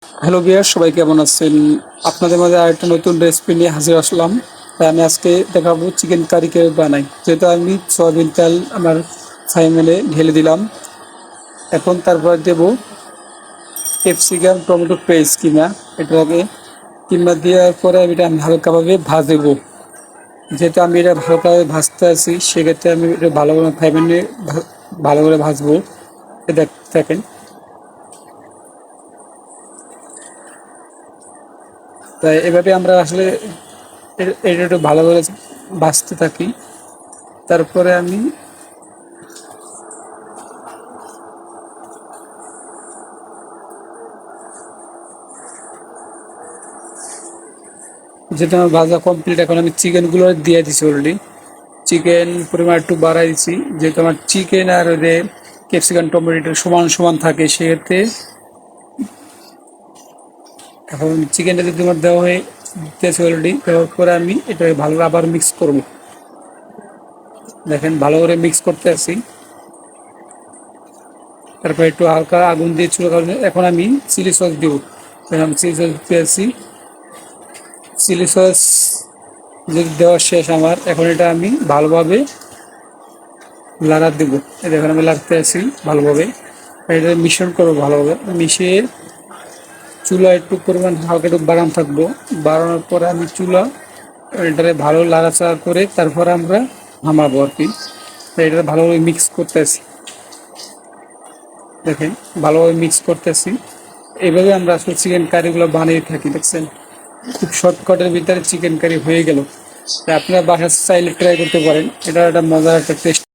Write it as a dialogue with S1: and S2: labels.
S1: Hello viewer, সবাই কেমন আছেন? আপনাদের মাঝে আরেকটা নতুন রেসিপি নিয়ে হাজির আসলাম। তাই আমি আজকে দেখাবো চিকেন কারি কিভাবে বানাই। যেহেতু আমি সয়াবিন তেল আমার ফ্রাই প্যানে ঢেলে দিলাম, এখন তারপর দেব ক্যাপসিকাম টমেটো পেস্ট এটাকে কিমা দেওয়ার পরে এটা আমি হালকাভাবে ভাজবো। যেহেতু আমি এটা হালকাভাবে ভাজতে আছি, সেক্ষেত্রে আমি এটা ভালো করে ফ্রাই প্যানে ভালো করে ভাজবো। দেখেন, তাই এভাবে আমরা আসলে এটা একটু ভালো করে ভাজতে থাকি। তারপরে আমি যেটা আমার ভাজা কমপ্লিট, এখন আমি চিকেনগুলো দিয়ে দিছি অলরেডি। চিকেন পরিমাণ একটু বাড়াই দিছি, যেহেতু আমার চিকেন আর ওই যে ক্যাপসিকাম টমেটো সমান সমান থাকে, সেক্ষেত্রে এখন চিকেনটা যদি আমার দেওয়া হয়ে দিতেছে অলরেডি, দেওয়ার পরে আমি এটাকে ভালো করে আবার মিক্স করব। দেখেন, ভালো করে মিক্স করতে আসি। তারপর একটু হালকা আগুন দিয়ে চুলা কারণে এখন আমি চিলি সস দিব। আমি চিলি সস দিতে আসি। চিলি সস যদি দেওয়া শেষ আমার, এখন এটা আমি ভালোভাবে লাড়া দেবো। দেখেন, আমি লাড়তে আসি ভালোভাবে। এটা মিশ্রণ করবো ভালোভাবে, মিশিয়ে চুলা একটু পরিমাণ হালকা একটু বাড়ানো থাকবো। বাড়ানোর পরে আমি চুলা এটারে ভালো লাড়াচাড়া করে তারপরে আমরা নামাবো আর কি। এটা ভালোভাবে মিক্স করতেছি। দেখেন, ভালোভাবে মিক্স করতেছি। এইভাবে আমরা আসলে চিকেন কারিগুলো বানিয়ে থাকি। দেখছেন, খুব শর্টকাটের ভিতরে চিকেন কারি হয়ে গেল। তাই আপনারা বাসায় চাইলে ট্রাই করতে পারেন। এটা একটা মজার একটা টেস্ট।